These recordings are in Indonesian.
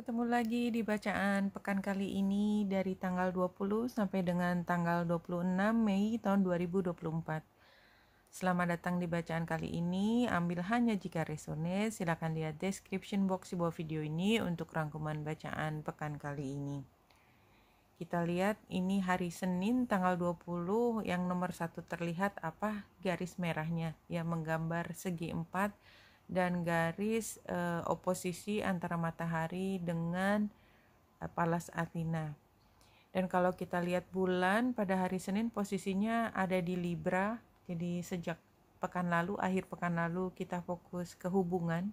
ketemu lagi di bacaan pekan kali ini dari tanggal 20 sampai dengan tanggal 26 Mei tahun 2024. Selamat datang di bacaan kali ini, ambil hanya jika resone, silakan lihat description box di bawah video ini untuk rangkuman bacaan pekan kali ini. Kita lihat ini hari Senin tanggal 20 yang nomor 1 terlihat apa? Garis merahnya yang menggambar segi 4 dan garis oposisi antara matahari dengan Pallas Athena. Dan kalau kita lihat bulan pada hari Senin posisinya ada di Libra. Jadi sejak pekan lalu, akhir pekan lalu kita fokus ke hubungan.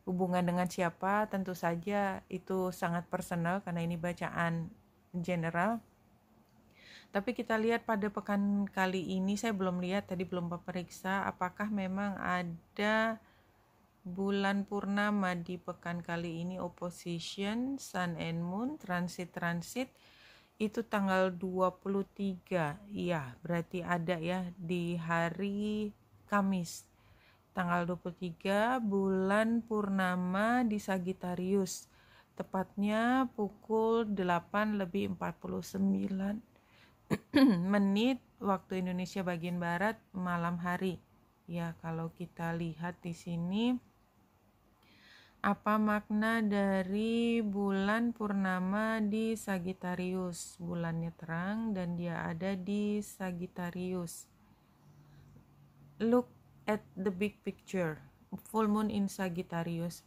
Hubungan dengan siapa tentu saja itu sangat personal karena ini bacaan general. Tapi kita lihat pada pekan kali ini, saya belum lihat, tadi belum periksa apakah memang ada bulan purnama di pekan kali ini, opposition, sun and moon, transit itu tanggal 23. Iya, berarti ada ya di hari Kamis. Tanggal 23 bulan purnama di Sagittarius. Tepatnya pukul 8:49 menit waktu Indonesia bagian barat malam hari. Ya, kalau kita lihat di sini apa makna dari bulan purnama di Sagittarius? Bulannya terang dan dia ada di Sagittarius. Look at the big picture. Full moon in Sagittarius.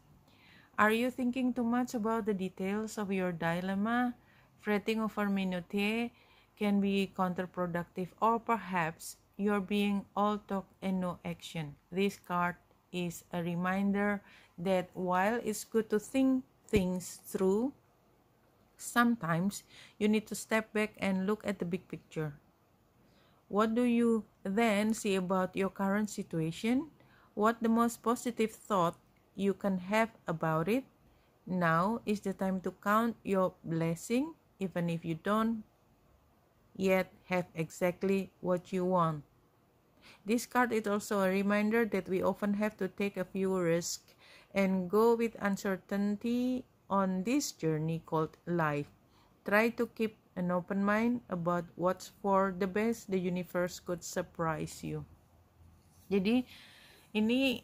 Are you thinking too much about the details of your dilemma? Fretting over minutiae can be counterproductive, or perhaps you're being all talk and no action. This card is a reminder that while it's good to think things through, sometimes you need to step back and look at the big picture. What do you then see about your current situation? What the most positive thought you can have about it? Now is the time to count your blessing, even if you don't yet have exactly what you want. This card is also a reminder that we often have to take a few risks and go with uncertainty on this journey called life. Try to keep an open mind about what's for the best. The universe could surprise you. Jadi ini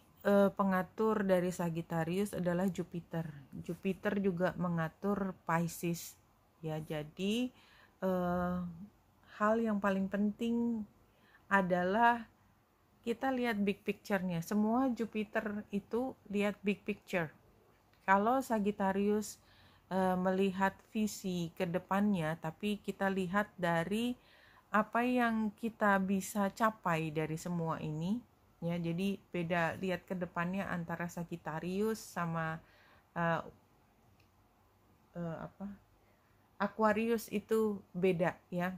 pengatur dari Sagittarius adalah Jupiter. Jupiter juga mengatur Pisces. Ya, jadi hal yang paling penting adalah kita lihat big picture-nya. Semua Jupiter itu lihat big picture. Kalau Sagittarius melihat visi ke depannya, tapi kita lihat dari apa yang kita bisa capai dari semua ini. Ya, jadi beda lihat ke depannya antara Sagittarius sama Aquarius itu beda ya.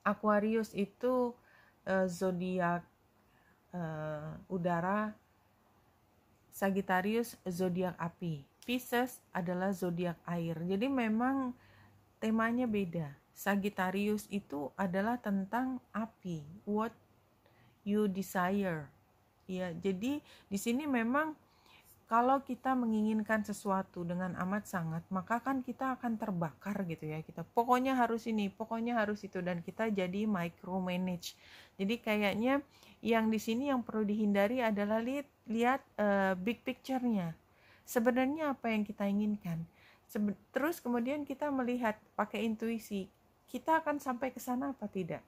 Aquarius itu zodiak udara, Sagittarius zodiak api, Pisces adalah zodiak air. Jadi memang temanya beda. Sagittarius itu adalah tentang api, what you desire. Ya, jadi di sini memang kalau kita menginginkan sesuatu dengan amat sangat, maka kan kita akan terbakar gitu ya. Kita pokoknya harus ini, pokoknya harus itu, dan kita jadi micromanage. Jadi kayaknya yang di sini yang perlu dihindari adalah lihat big picture-nya. Sebenarnya apa yang kita inginkan. Terus kemudian kita melihat pakai intuisi, kita akan sampai ke sana apa tidak.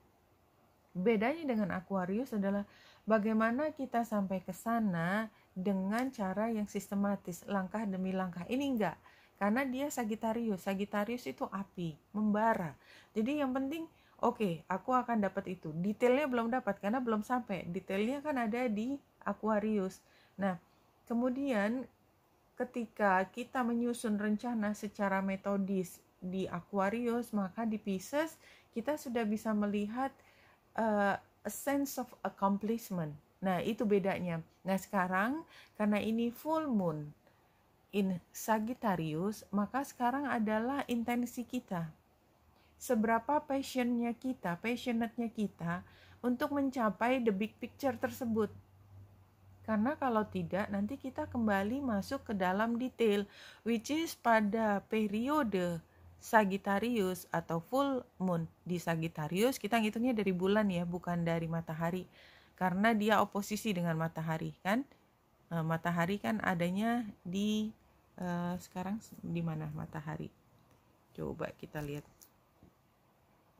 Bedanya dengan Aquarius adalah bagaimana kita sampai ke sana dengan cara yang sistematis, langkah demi langkah. Ini enggak, karena dia Sagittarius. Sagittarius itu api, membara. Jadi yang penting, oke, aku akan dapat itu. Detailnya belum dapat karena belum sampai. Detailnya kan ada di Aquarius. Nah, kemudian ketika kita menyusun rencana secara metodis di Aquarius, maka di Pisces kita sudah bisa melihat a sense of accomplishment. Nah, itu bedanya. Nah, sekarang karena ini full moon in Sagittarius, maka sekarang adalah intensi kita. Seberapa passionate-nya kita untuk mencapai the big picture tersebut. karena kalau tidak nanti kita kembali masuk ke dalam detail, which is pada periode Sagittarius atau full moon. Di Sagittarius kita ngitungnya dari bulan ya, bukan dari matahari, karena dia oposisi dengan matahari kan. Matahari kan adanya di sekarang di mana matahari? Coba kita lihat.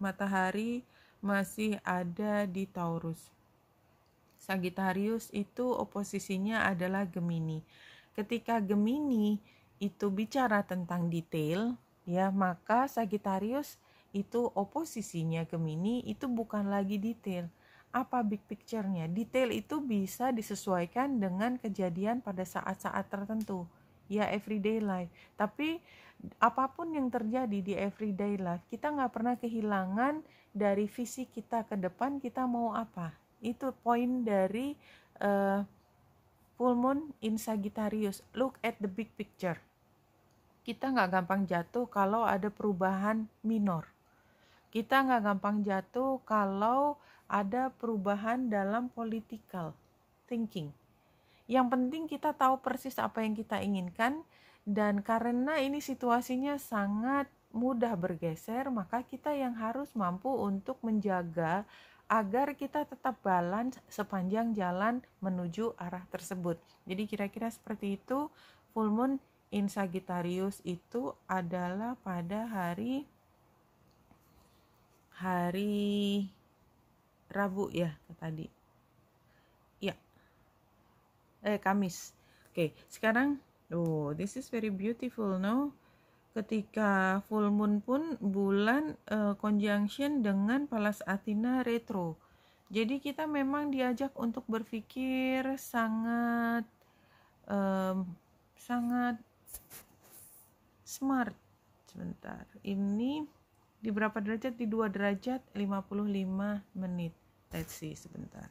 Matahari masih ada di Taurus. Sagittarius itu oposisinya adalah Gemini. Ketika Gemini itu bicara tentang detail, ya, maka Sagittarius itu oposisinya Gemini itu bukan lagi detail. Apa big picture-nya? Detail itu bisa disesuaikan dengan kejadian pada saat-saat tertentu, ya, everyday life. Tapi apapun yang terjadi di everyday life, kita nggak pernah kehilangan dari visi kita ke depan, kita mau apa. Itu poin dari full moon in Sagittarius. Look at the big picture. Kita nggak gampang jatuh kalau ada perubahan minor. Kita nggak gampang jatuh kalau ada perubahan dalam political thinking. Yang penting kita tahu persis apa yang kita inginkan, dan karena ini situasinya sangat mudah bergeser, maka kita yang harus mampu untuk menjaga agar kita tetap balance sepanjang jalan menuju arah tersebut. Jadi kira-kira seperti itu. Full moon in Sagittarius itu adalah pada hari Rabu ya tadi. Ya. Kamis. Oke, sekarang this is very beautiful, no? Ketika full moon pun bulan conjunction dengan Pallas Athena retro. Jadi kita memang diajak untuk berpikir sangat smart. Sebentar. Ini di berapa derajat? Di 2 derajat 55 menit. Let's see sebentar.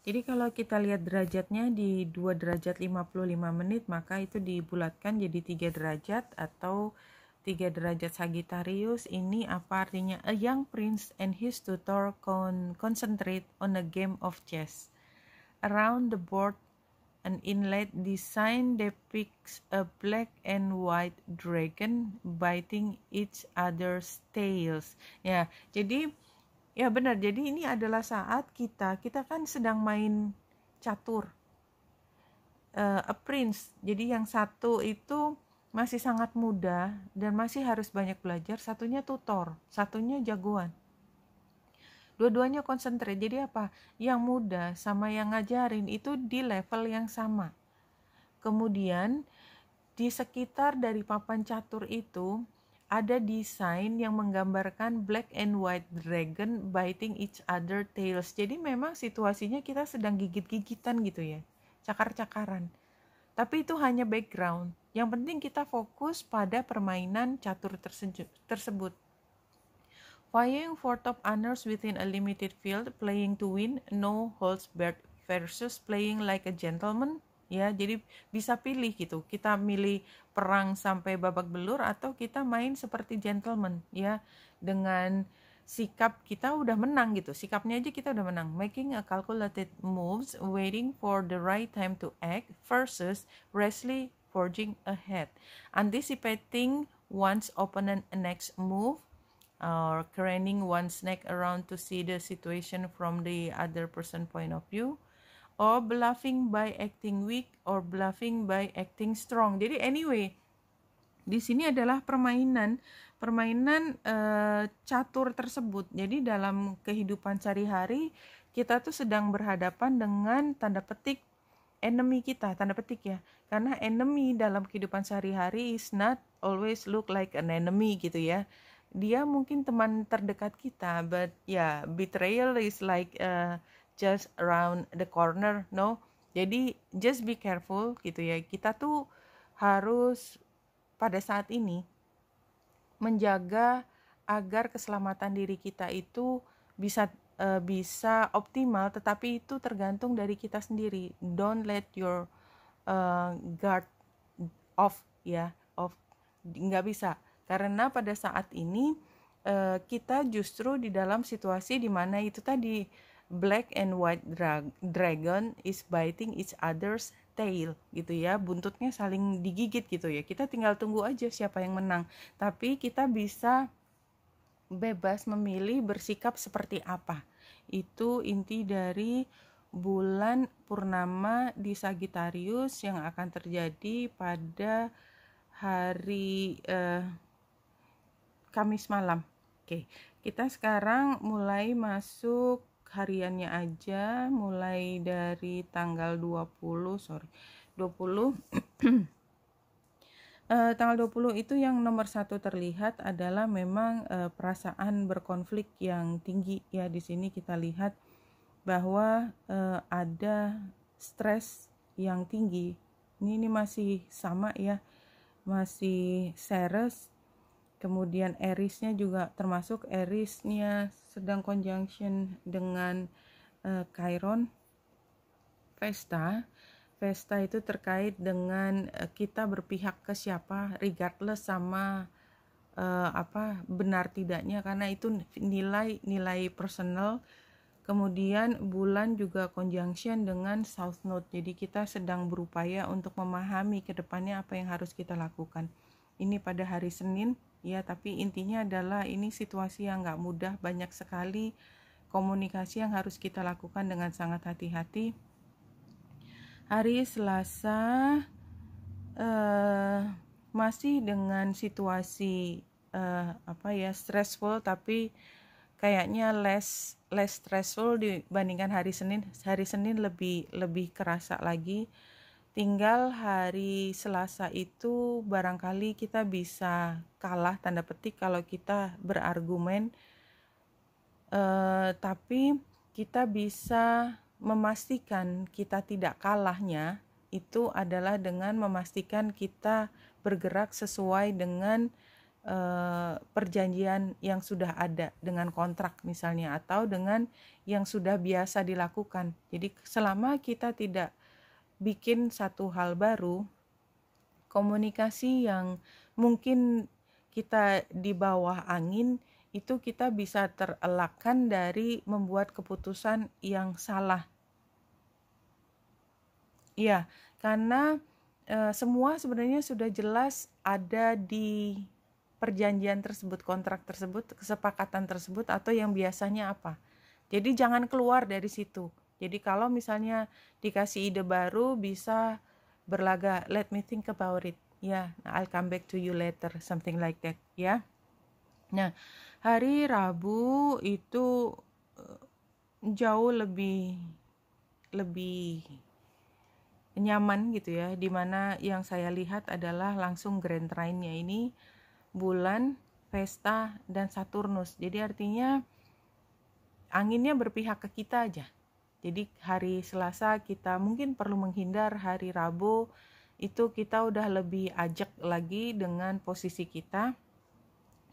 Jadi kalau kita lihat derajatnya di 2 derajat 55 menit, maka itu dibulatkan jadi 3 derajat atau 3 derajat Sagittarius. Ini apa artinya? A young prince and his tutor concentrate on a game of chess. Around the board, an inlaid design depicts a black and white dragon biting each other's tails. Ya, jadi ya benar, jadi ini adalah saat kita kan sedang main catur, a prince. Jadi yang satu itu masih sangat muda dan masih harus banyak belajar, satunya tutor, satunya jagoan. Dua-duanya konsentrate. Jadi apa? Yang muda sama yang ngajarin itu di level yang sama. Kemudian di sekitar dari papan catur itu ada desain yang menggambarkan black and white dragon biting each other tails. Jadi memang situasinya kita sedang gigit-gigitan gitu ya, cakar-cakaran. Tapi itu hanya background. Yang penting kita fokus pada permainan catur tersebut. Vying for top honors within a limited field, playing to win, no holds barred versus playing like a gentleman. Ya, jadi bisa pilih gitu. Kita milih perang sampai babak belur atau kita main seperti gentleman ya. Dengan sikap kita udah menang gitu. Sikapnya aja kita udah menang. Making a calculated moves, waiting for the right time to act versus rashly forging ahead. Anticipating one's opponent next move or craning one's neck around to see the situation from the other person point of view. Or bluffing by acting weak or bluffing by acting strong. Jadi anyway, di sini adalah permainan catur tersebut. Jadi dalam kehidupan sehari-hari kita tuh sedang berhadapan dengan tanda petik enemy kita, tanda petik ya. Karena enemy dalam kehidupan sehari-hari is not always look like an enemy gitu ya. Dia mungkin teman terdekat kita, but yeah, betrayal is like just around the corner, no? Jadi just be careful gitu ya. Kita tuh harus pada saat ini menjaga agar keselamatan diri kita itu bisa optimal, tetapi itu tergantung dari kita sendiri. Don't let your guard off ya, nggak bisa. Karena pada saat ini kita justru di dalam situasi di mana itu tadi black and white dragon is biting each other's tail gitu ya, buntutnya saling digigit gitu ya. Kita tinggal tunggu aja siapa yang menang, tapi kita bisa bebas memilih bersikap seperti apa. Itu inti dari bulan purnama di Sagittarius yang akan terjadi pada hari Kamis malam. Oke, kita sekarang mulai masuk hariannya aja, mulai dari tanggal 20 tanggal 20 itu yang nomor 1 terlihat adalah memang perasaan berkonflik yang tinggi ya. Di sini kita lihat bahwa ada stres yang tinggi. Ini masih sama ya, masih Ceres. Kemudian Aries-nya juga termasuk, Aries-nya sedang conjunction dengan Chiron. Vesta itu terkait dengan kita berpihak ke siapa, regardless sama benar tidaknya, karena itu nilai personal. Kemudian bulan juga conjunction dengan South Node, jadi kita sedang berupaya untuk memahami ke depannya apa yang harus kita lakukan. Ini pada hari Senin ya, tapi intinya adalah ini situasi yang gak mudah, banyak sekali komunikasi yang harus kita lakukan dengan sangat hati-hati. Hari Selasa masih dengan situasi stressful, tapi kayaknya less stressful dibandingkan hari Senin. Hari Senin lebih kerasa lagi. Tinggal hari Selasa itu barangkali kita bisa kalah tanda petik kalau kita berargumen, tapi kita bisa memastikan kita tidak kalahnya itu adalah dengan memastikan kita bergerak sesuai dengan perjanjian yang sudah ada, dengan kontrak misalnya, atau dengan yang sudah biasa dilakukan. Jadi selama kita tidak bikin satu hal baru, komunikasi yang mungkin kita di bawah angin, itu kita bisa terelakkan dari membuat keputusan yang salah. Ya, karena semua sebenarnya sudah jelas ada di perjanjian tersebut, kontrak tersebut, kesepakatan tersebut, atau yang biasanya apa. Jadi jangan keluar dari situ. Jadi kalau misalnya dikasih ide baru, bisa berlaga, let me think about it. Ya, I'll come back to you later, something like that ya. Nah, hari Rabu itu jauh lebih nyaman gitu ya, dimana yang saya lihat adalah langsung grand trine-nya ini bulan, Vesta, dan Saturnus. Jadi artinya anginnya berpihak ke kita aja. Jadi hari Selasa kita mungkin perlu menghindar, hari Rabu itu kita udah lebih ajak lagi dengan posisi kita.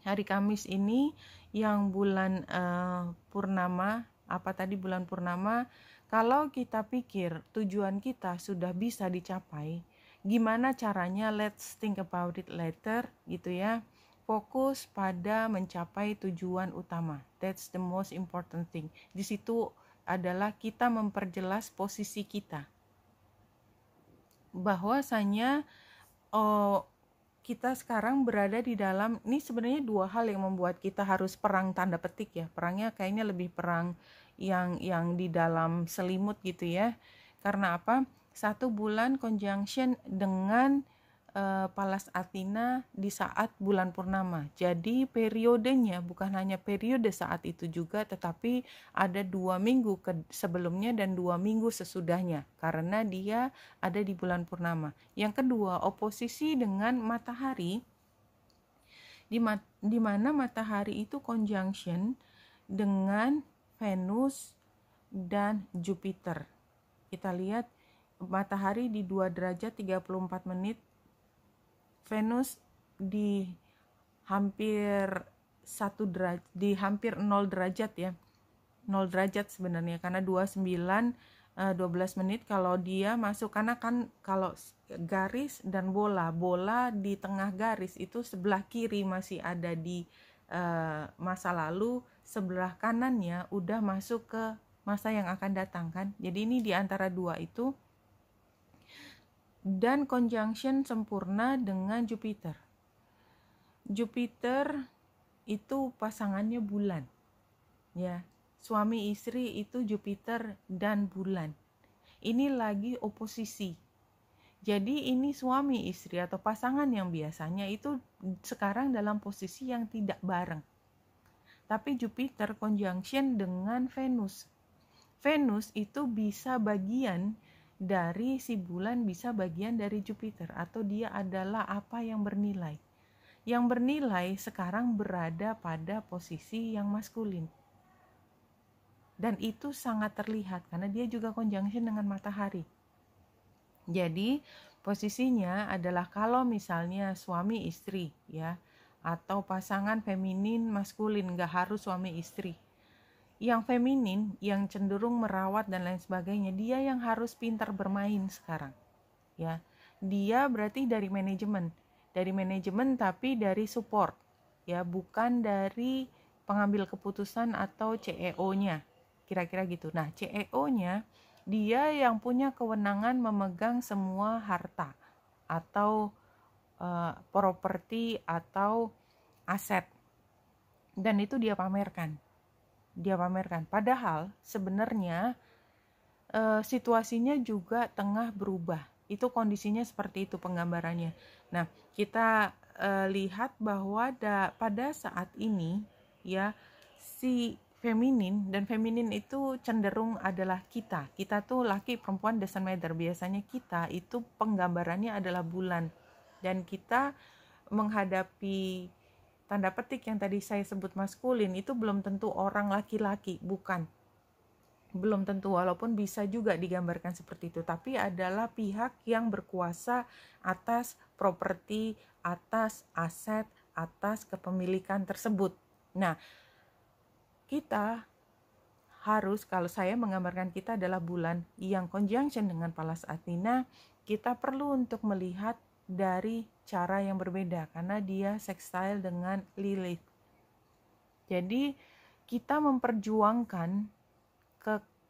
Hari Kamis ini yang bulan purnama, bulan purnama, kalau kita pikir tujuan kita sudah bisa dicapai, gimana caranya, let's think about it later gitu ya. Fokus pada mencapai tujuan utama. That's the most important thing. Di situ adalah kita memperjelas posisi kita. Bahwasanya kita sekarang berada di dalam, ini sebenarnya dua hal yang membuat kita harus perang tanda petik ya. Perangnya kayaknya lebih perang yang di dalam selimut gitu ya. Karena apa? 1 bulan conjunction dengan Pallas Athena di saat bulan purnama. Jadi periodenya bukan hanya periode saat itu juga, tetapi ada 2 minggu sebelumnya dan 2 minggu sesudahnya, karena dia ada di bulan purnama. Yang kedua, oposisi dengan matahari, di mana matahari itu conjunction dengan Venus dan Jupiter. Kita lihat matahari di 2 derajat 34 menit, Venus di hampir 1 derajat, di hampir 0 derajat ya. 0 derajat sebenarnya, karena 29 12 menit kalau dia masuk, karena kan kalau garis dan bola di tengah garis itu sebelah kiri masih ada di masa lalu, sebelah kanannya udah masuk ke masa yang akan datang kan. Jadi ini di antara dua itu, dan conjunction sempurna dengan Jupiter. Jupiter itu pasangannya bulan, ya. Suami istri itu Jupiter dan bulan. Ini lagi oposisi. Jadi ini suami istri atau pasangan yang biasanya itu sekarang dalam posisi yang tidak bareng. Tapi Jupiter conjunction dengan Venus. Venus itu bisa bagian dari si bulan, bisa bagian dari Jupiter, atau dia adalah apa yang bernilai. Yang bernilai sekarang berada pada posisi yang maskulin. Dan itu sangat terlihat karena dia juga conjunction dengan matahari. Jadi posisinya adalah kalau misalnya suami istri, ya, atau pasangan feminin maskulin, gak harus suami istri. Yang feminin, yang cenderung merawat dan lain sebagainya, dia yang harus pintar bermain sekarang, ya. Dia berarti dari manajemen tapi dari support, ya, bukan dari pengambil keputusan atau CEO-nya, kira-kira gitu. Nah, CEO-nya dia yang punya kewenangan memegang semua harta atau properti atau aset, dan itu dia pamerkan. Padahal sebenarnya situasinya juga tengah berubah. Itu kondisinya seperti itu penggambarannya. Nah, kita lihat bahwa pada saat ini, ya, si feminin, dan feminin itu cenderung adalah kita tuh laki perempuan doesn't matter. Biasanya kita itu penggambarannya adalah bulan, dan kita menghadapi tanda petik yang tadi saya sebut maskulin itu belum tentu orang laki-laki, belum tentu, walaupun bisa juga digambarkan seperti itu, tapi adalah pihak yang berkuasa atas properti, atas aset, atas kepemilikan tersebut. Nah, kita harus, kalau saya menggambarkan kita adalah bulan yang conjunction dengan Pallas Athena, kita perlu untuk melihat dari cara yang berbeda karena dia sextile dengan Lilith. Jadi kita memperjuangkan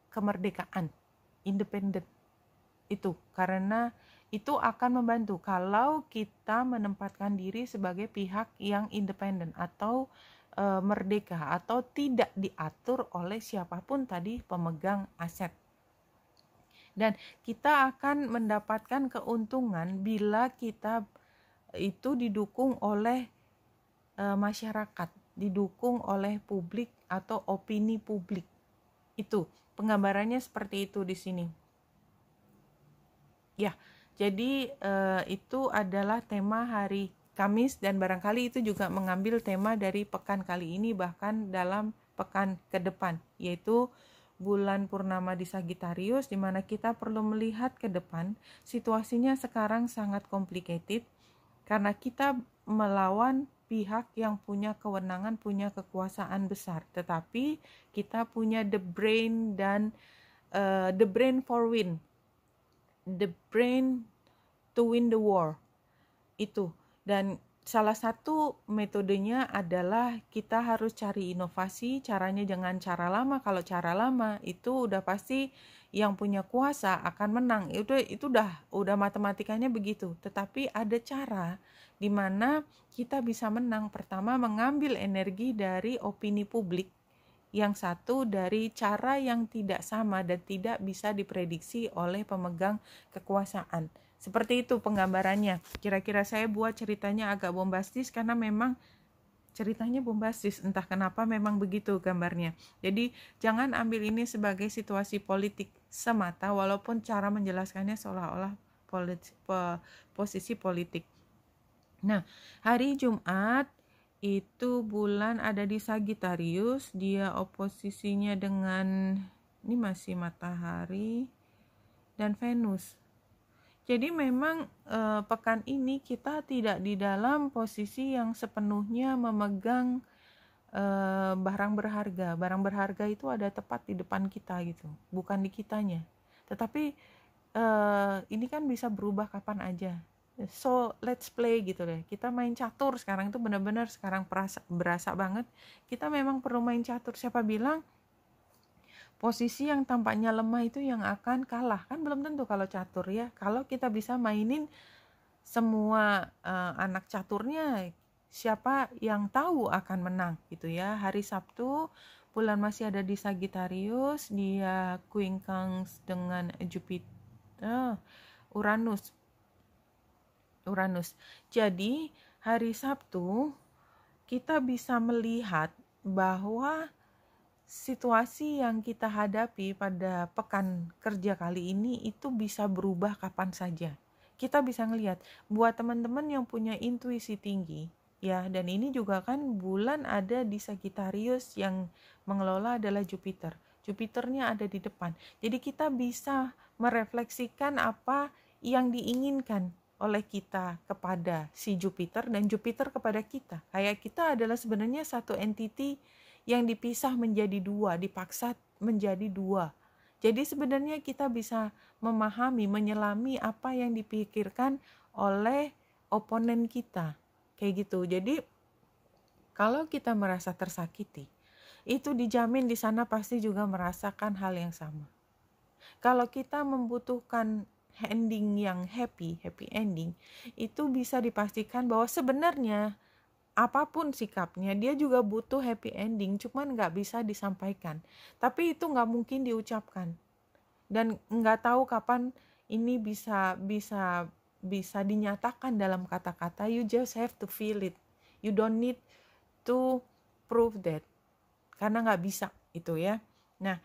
kemerdekaan, independen itu, karena itu akan membantu kalau kita menempatkan diri sebagai pihak yang independen atau merdeka, atau tidak diatur oleh siapapun tadi pemegang aset. Dan kita akan mendapatkan keuntungan bila kita itu didukung oleh masyarakat, didukung oleh publik atau opini publik. Itu penggambarannya seperti itu di sini. Ya, jadi itu adalah tema hari Kamis, dan barangkali itu juga mengambil tema dari pekan kali ini, bahkan dalam pekan ke depan, yaitu bulan purnama di Sagittarius, di mana kita perlu melihat ke depan. Situasinya sekarang sangat complicated karena kita melawan pihak yang punya kewenangan, punya kekuasaan besar, tetapi kita punya the brain dan the brain for win, the brain to win the war itu. Dan salah satu metodenya adalah kita harus cari inovasi. Caranya jangan cara lama. Kalau cara lama itu udah pasti yang punya kuasa akan menang. Itu udah matematikanya begitu. Tetapi ada cara di mana kita bisa menang. Pertama, mengambil energi dari opini publik. Yang satu dari cara yang tidak sama dan tidak bisa diprediksi oleh pemegang kekuasaan. Seperti itu penggambarannya. Kira-kira saya buat ceritanya agak bombastis karena memang ceritanya bombastis. Entah kenapa memang begitu gambarnya. Jadi jangan ambil ini sebagai situasi politik semata, walaupun cara menjelaskannya seolah-olah posisi politik. Nah, hari Jumat itu bulan ada di Sagittarius. Dia oposisinya dengan, ini masih matahari dan Venus. Jadi memang pekan ini kita tidak di dalam posisi yang sepenuhnya memegang barang berharga. Barang berharga itu ada tepat di depan kita gitu, bukan di kitanya. Tetapi ini kan bisa berubah kapan aja. So let's play gitu deh. Kita main catur sekarang itu benar-benar sekarang berasa banget. Kita memang perlu main catur. Siapa bilang posisi yang tampaknya lemah itu yang akan kalah. Kan belum tentu kalau catur ya. Kalau kita bisa mainin semua anak caturnya, siapa yang tahu akan menang gitu ya. Hari Sabtu bulan masih ada di Sagittarius, dia quincunx dengan Jupiter, Uranus. Jadi hari Sabtu kita bisa melihat bahwa situasi yang kita hadapi pada pekan kerja kali ini itu bisa berubah kapan saja. Kita bisa ngelihat buat teman-teman yang punya intuisi tinggi ya, dan ini juga kan bulan ada di Sagittarius, yang mengelola adalah Jupiter. Jupiternya ada di depan. Jadi kita bisa merefleksikan apa yang diinginkan oleh kita kepada si Jupiter dan Jupiter kepada kita. Kayak kita adalah sebenarnya satu entity yang dipisah menjadi dua, dipaksa menjadi dua. Jadi sebenarnya kita bisa memahami, menyelami apa yang dipikirkan oleh oponen kita. Kayak gitu. Jadi kalau kita merasa tersakiti, itu dijamin di sana pasti juga merasakan hal yang sama. Kalau kita membutuhkan ending yang happy ending, itu bisa dipastikan bahwa sebenarnya apapun sikapnya, dia juga butuh happy ending, cuman nggak bisa disampaikan. Tapi itu nggak mungkin diucapkan. Dan nggak tahu kapan ini bisa dinyatakan dalam kata-kata. You just have to feel it. You don't need to prove that. Karena nggak bisa itu ya. Nah,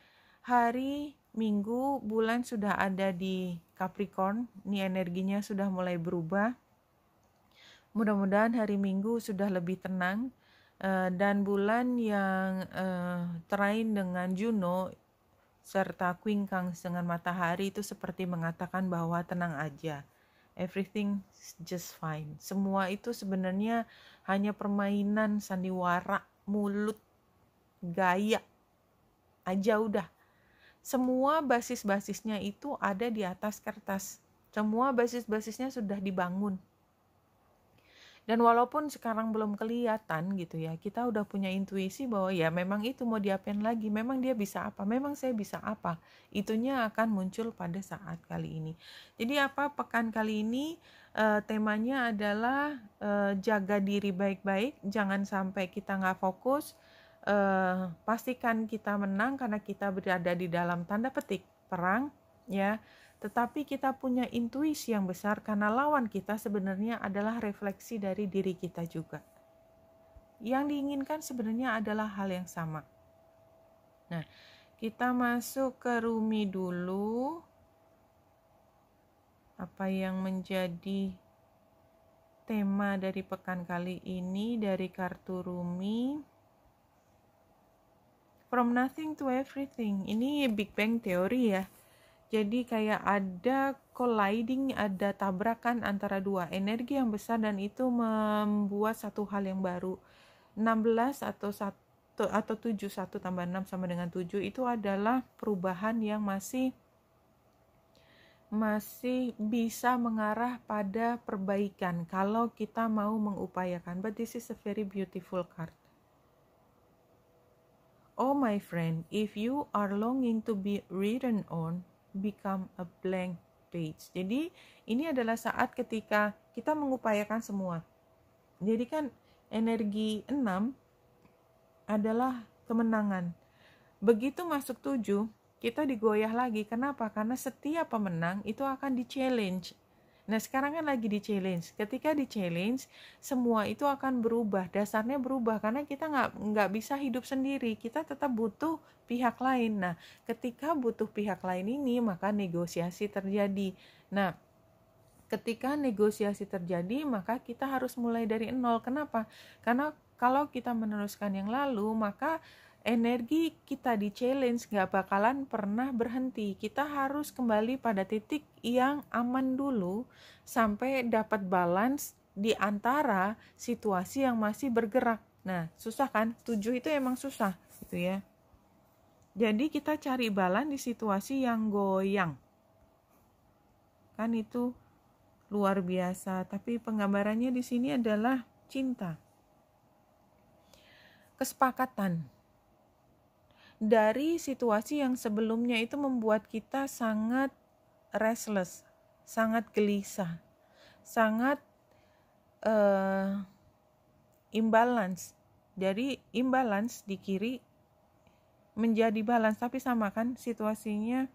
hari Minggu bulan sudah ada di Capricorn. Ini energinya sudah mulai berubah. Mudah-mudahan hari Minggu sudah lebih tenang, dan bulan yang terain dengan Juno serta quincunx dengan matahari itu seperti mengatakan bahwa tenang aja, everything just fine. Semua itu sebenarnya hanya permainan sandiwara, mulut, gaya aja udah. Semua basis-basisnya itu ada di atas kertas. Semua basis-basisnya sudah dibangun. Dan walaupun sekarang belum kelihatan gitu ya, kita udah punya intuisi bahwa ya memang itu mau diapain lagi, memang dia bisa apa, memang saya bisa apa. Itunya akan muncul pada saat kali ini. Jadi apa pekan kali ini temanya adalah jaga diri baik-baik, jangan sampai kita nggak fokus, pastikan kita menang karena kita berada di dalam tanda petik perang ya. Tetapi kita punya intuisi yang besar karena lawan kita sebenarnya adalah refleksi dari diri kita juga. Yang diinginkan sebenarnya adalah hal yang sama. Nah, kita masuk ke Rumi dulu. Apa yang menjadi tema dari pekan kali ini dari kartu Rumi? From nothing to everything. Ini Big Bang Theory ya. Jadi kayak ada colliding, ada tabrakan antara dua energi yang besar dan itu membuat satu hal yang baru. 16 atau 7, 1 tambah 6 sama dengan 7 itu adalah perubahan yang masih bisa mengarah pada perbaikan kalau kita mau mengupayakan. But this is a very beautiful card. Oh my friend, if you are longing to be written on, become a blank page. Jadi ini adalah saat ketika kita mengupayakan semua. Jadi kan energi 6 adalah kemenangan. Begitu masuk 7, kita digoyah lagi. Kenapa? Karena setiap pemenang itu akan di-challenge. Nah sekarang kan lagi di-challenge. Ketika di-challenge, semua itu akan berubah. Dasarnya berubah karena kita nggak bisa hidup sendiri. Kita tetap butuh pihak lain. Nah ketika butuh pihak lain ini, maka negosiasi terjadi. Nah ketika negosiasi terjadi, maka kita harus mulai dari nol. Kenapa? Karena kalau kita meneruskan yang lalu, maka energi kita di challenge gak bakalan pernah berhenti. Kita harus kembali pada titik yang aman dulu sampai dapat balance di antara situasi yang masih bergerak. Nah, susah kan? 7 itu emang susah gitu ya. Jadi kita cari balance di situasi yang goyang. Kan itu luar biasa, tapi penggambarannya di sini adalah cinta. Kesepakatan. dari situasi yang sebelumnya itu membuat kita sangat restless, sangat gelisah, sangat imbalance. Jadi imbalance di kiri menjadi balance, tapi sama kan situasinya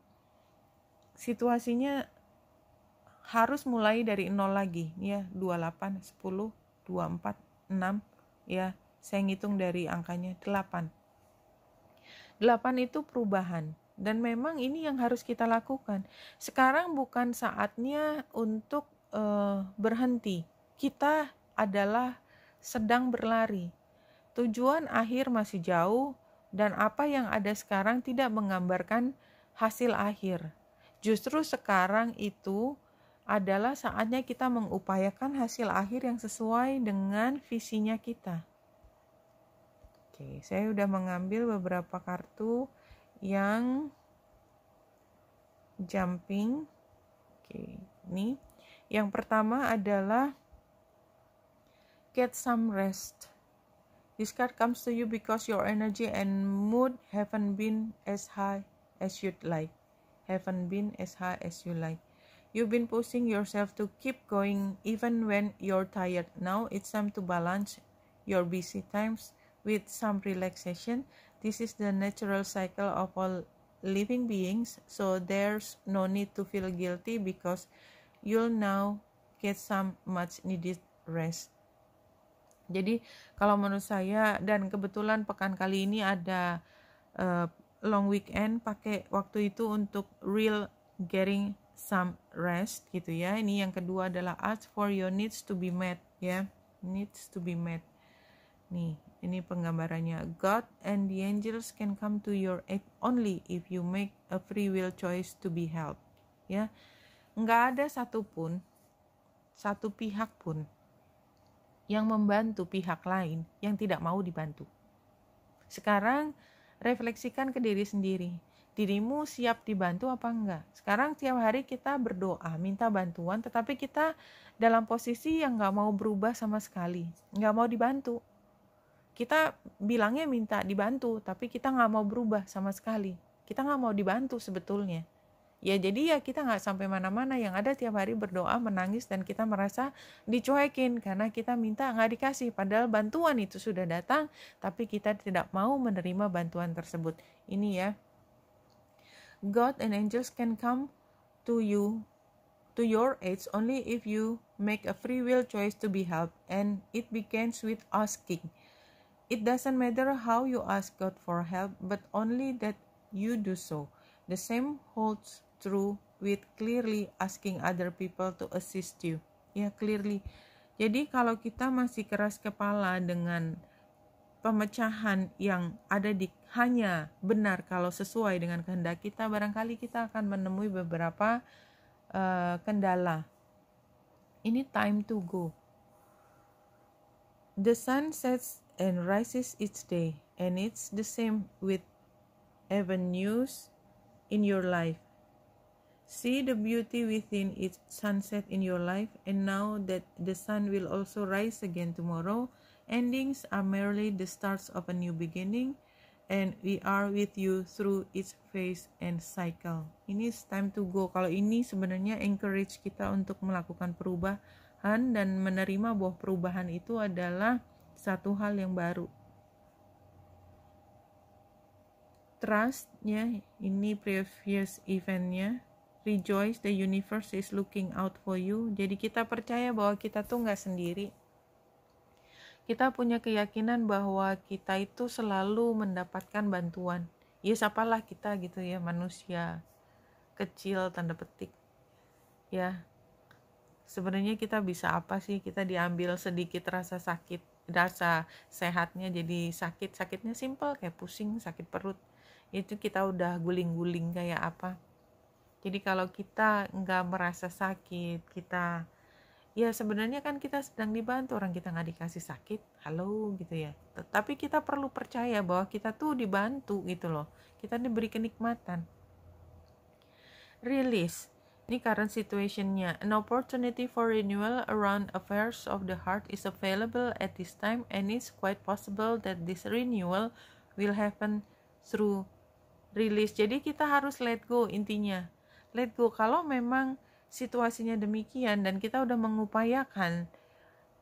harus mulai dari 0 lagi ya, 28, 10, 24, 6 ya, saya ngitung dari angkanya 8 itu perubahan, dan memang ini yang harus kita lakukan. Sekarang bukan saatnya untuk berhenti. Kita adalah sedang berlari. Tujuan akhir masih jauh, dan apa yang ada sekarang tidak menggambarkan hasil akhir. Justru sekarang itu adalah saatnya kita mengupayakan hasil akhir yang sesuai dengan visinya kita. Oke, saya udah mengambil beberapa kartu yang jumping. Oke, ini yang pertama adalah get some rest. This card comes to you because your energy and mood haven't been as high as you'd like. You've been pushing yourself to keep going even when you're tired. Now it's time to balance your busy times with some relaxation. This is the natural cycle of all living beings, so there's no need to feel guilty because you'll now get some much needed rest. Jadi kalau menurut saya, dan kebetulan pekan kali ini ada long weekend, pakai waktu itu untuk real getting some rest gitu ya. Ini yang kedua adalah ask for your needs to be met ya, needs to be met. Nih, ini penggambarannya. God and the angels can come to your aid only if you make a free will choice to be helped ya. Nggak ada satu pihak pun yang membantu pihak lain yang tidak mau dibantu. Sekarang refleksikan ke diri sendiri. Dirimu siap dibantu apa enggak? Sekarang tiap hari kita berdoa, minta bantuan, tetapi kita dalam posisi yang nggak mau berubah sama sekali, nggak mau dibantu. Kita bilangnya minta dibantu, tapi kita nggak mau berubah sama sekali. Kita nggak mau dibantu sebetulnya. Ya jadi ya kita nggak sampai mana-mana, yang ada tiap hari berdoa, menangis, dan kita merasa dicuekin karena kita minta nggak dikasih. Padahal bantuan itu sudah datang, tapi kita tidak mau menerima bantuan tersebut. Ini ya. God and angels can come to you, to your aid only if you make a free will choice to be helped, and it begins with asking. It doesn't matter how you ask God for help, but only that you do so. The same holds true with clearly asking other people to assist you. Ya, clearly. Jadi kalau kita masih keras kepala dengan pemecahan yang ada di hanya benar kalau sesuai dengan kehendak kita, barangkali kita akan menemui beberapa kendala. Ini time to go. The sun sets and rises each day, and it's the same with avenues in your life. See the beauty within each sunset in your life, and now that the sun will also rise again tomorrow, endings are merely the starts of a new beginning, and we are with you through each phase and cycle. Ini time to go. Kalau ini sebenarnya encourage kita untuk melakukan perubahan dan menerima bahwa perubahan itu adalah satu hal yang baru. Trust-nya, ini previous event-nya. Rejoice, the universe is looking out for you. Jadi kita percaya bahwa kita tuh nggak sendiri. Kita punya keyakinan bahwa kita itu selalu mendapatkan bantuan. Ya siapalah kita gitu ya, manusia kecil tanda petik. Ya, sebenarnya kita bisa apa sih? Kita diambil sedikit rasa sakit, rasa sehatnya jadi sakit. Sakitnya simple kayak pusing, sakit perut. Itu kita udah guling-guling kayak apa. Jadi kalau kita nggak merasa sakit, kita ya sebenarnya kan kita sedang dibantu, orang kita nggak dikasih sakit, halo gitu ya. Tapi kita perlu percaya bahwa kita tuh dibantu gitu loh, kita diberi kenikmatan. Release, ini current situationnya. An opportunity for renewal around affairs of the heart is available at this time, and it's quite possible that this renewal will happen through Release. Jadi kita harus let go, intinya let go. Kalau memang situasinya demikian dan kita udah mengupayakan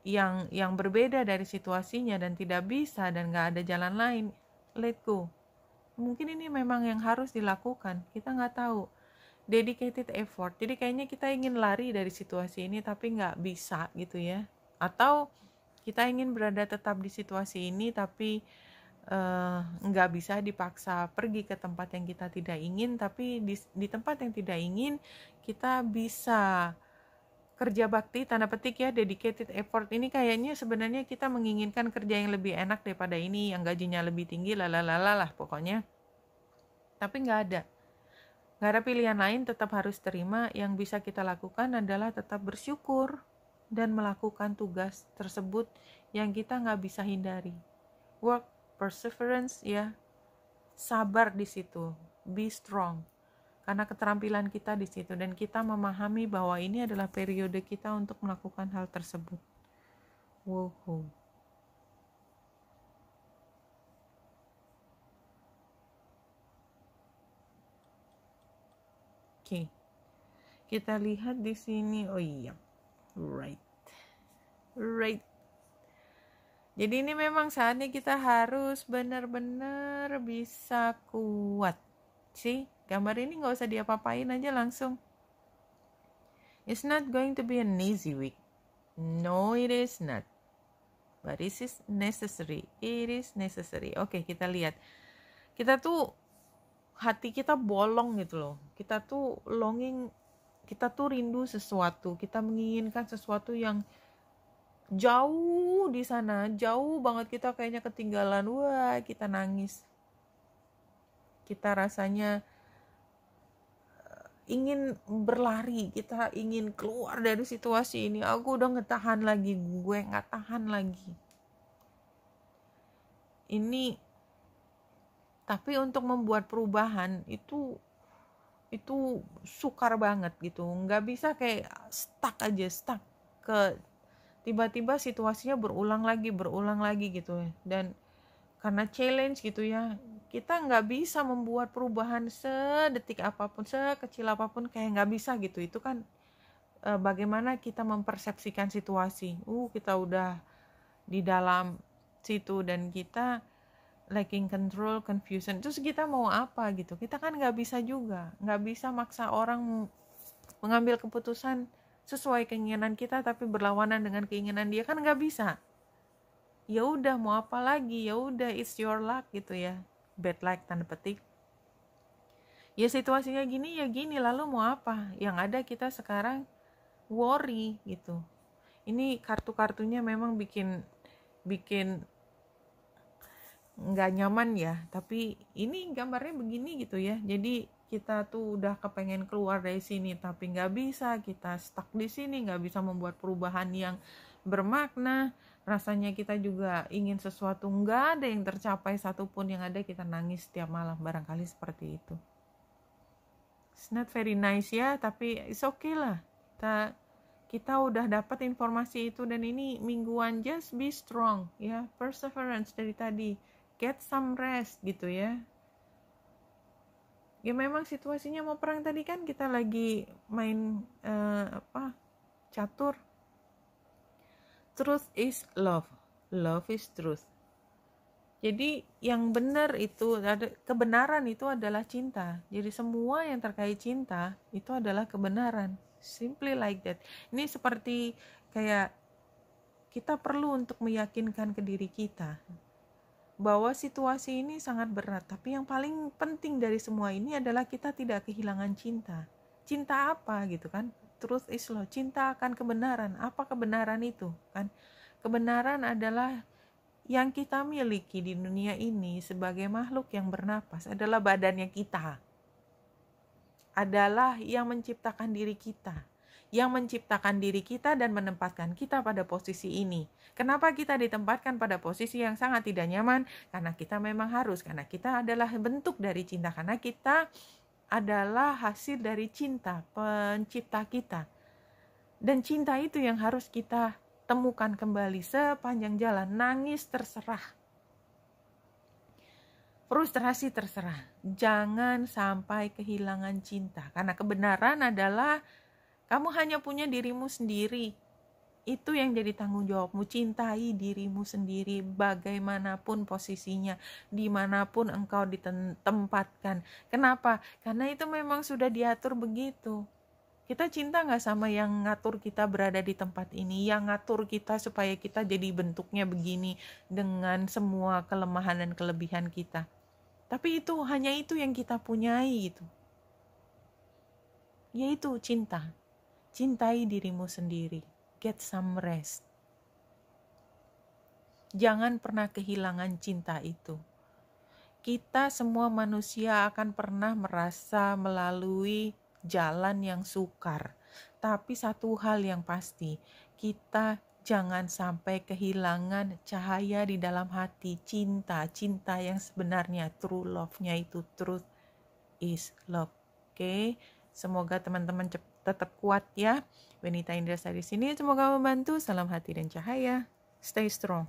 yang berbeda dari situasinya dan tidak bisa dan gak ada jalan lain, let go. Mungkin ini memang yang harus dilakukan, kita gak tahu. Dedicated effort. Jadi kayaknya kita ingin lari dari situasi ini tapi gak bisa gitu ya. Atau kita ingin berada tetap di situasi ini tapi nggak bisa dipaksa pergi ke tempat yang kita tidak ingin, tapi di tempat yang tidak ingin kita bisa kerja bakti, tanda petik ya, dedicated effort. Ini kayaknya sebenarnya kita menginginkan kerja yang lebih enak daripada ini, yang gajinya lebih tinggi, lah pokoknya. Tapi nggak ada pilihan lain, tetap harus terima. Yang bisa kita lakukan adalah tetap bersyukur dan melakukan tugas tersebut yang kita nggak bisa hindari. Work, perseverance ya, sabar di situ, be strong, karena keterampilan kita di situ dan kita memahami bahwa ini adalah periode kita untuk melakukan hal tersebut. Wow. Oke. Kita lihat di sini. Oh iya. Right. Jadi ini memang saatnya kita harus benar-benar bisa kuat. Sih, gambar ini gak usah diapa-apain aja langsung. It's not going to be an easy week. No, it is not. But it is necessary. It is necessary. Oke, kita lihat. Kita tuh, hati kita bolong gitu loh. Kita tuh longing, kita tuh rindu sesuatu. Kita menginginkan sesuatu yang jauh di sana, jauh banget, kita kayaknya ketinggalan. Wah, kita nangis. Kita rasanya ingin berlari, kita ingin keluar dari situasi ini. Aku udah gak tahan lagi, gue gak tahan lagi. Ini, tapi untuk membuat perubahan itu sukar banget gitu. Gak bisa kayak stuck ke tiba-tiba situasinya berulang lagi gitu ya. Dan karena challenge gitu ya, kita nggak bisa membuat perubahan sedetik apapun, sekecil apapun, kayak nggak bisa gitu. Itu kan bagaimana kita mempersepsikan situasi. Kita udah di dalam situ dan kita lacking control, confusion. Terus kita mau apa gitu? Kita kan nggak bisa juga, nggak bisa maksa orang mengambil keputusan sesuai keinginan kita tapi berlawanan dengan keinginan dia, kan nggak bisa. Ya udah, mau apa lagi? Ya udah, it's your luck gitu ya, bad luck tanda petik. Ya situasinya gini ya gini, lalu mau apa? Yang ada kita sekarang worry gitu. Ini kartu-kartunya memang bikin nggak nyaman ya, tapi ini gambarnya begini gitu ya. Jadi kita tuh udah kepengen keluar dari sini tapi nggak bisa, kita stuck di sini, nggak bisa membuat perubahan yang bermakna. Rasanya kita juga ingin sesuatu, nggak ada yang tercapai satupun, yang ada kita nangis setiap malam, barangkali seperti itu. It's not very nice ya, tapi it's okay lah. Kita udah dapat informasi itu dan ini mingguan, just be strong ya, perseverance dari tadi, get some rest gitu ya. Ya memang situasinya mau perang, tadi kan kita lagi main catur. Truth is love, love is truth. Jadi yang benar itu, kebenaran itu adalah cinta. Jadi semua yang terkait cinta itu adalah kebenaran. Simply like that. Ini seperti kayak kita perlu untuk meyakinkan ke diri kita bahwa situasi ini sangat berat, tapi yang paling penting dari semua ini adalah kita tidak kehilangan cinta. Cinta apa gitu kan? Truth is love, cinta akan kebenaran. Apa kebenaran itu kan? Kebenaran adalah yang kita miliki di dunia ini sebagai makhluk yang bernapas, adalah badannya kita, adalah yang menciptakan diri kita, dan menempatkan kita pada posisi ini. Kenapa kita ditempatkan pada posisi yang sangat tidak nyaman? Karena kita memang harus, karena kita adalah bentuk dari cinta, karena kita adalah hasil dari cinta, pencipta kita. Dan cinta itu yang harus kita temukan kembali sepanjang jalan. Nangis terserah. Frustrasi terserah, jangan sampai kehilangan cinta, karena kebenaran adalah kamu hanya punya dirimu sendiri. Itu yang jadi tanggung jawabmu. Cintai dirimu sendiri bagaimanapun posisinya, dimanapun engkau ditempatkan. Kenapa? Karena itu memang sudah diatur begitu. Kita cinta gak sama yang ngatur kita berada di tempat ini, yang ngatur kita supaya kita jadi bentuknya begini dengan semua kelemahan dan kelebihan kita. Tapi itu hanya itu yang kita punyai gitu. Yaitu cinta. Cintai dirimu sendiri. Get some rest. Jangan pernah kehilangan cinta itu. Kita semua manusia akan pernah merasa melalui jalan yang sukar. Tapi satu hal yang pasti, kita jangan sampai kehilangan cahaya di dalam hati. Cinta yang sebenarnya, true love-nya itu, truth is love. Oke? Semoga teman-teman tetap kuat ya. Wenita Indrasa di sini, semoga membantu. Salam hati dan cahaya. Stay strong.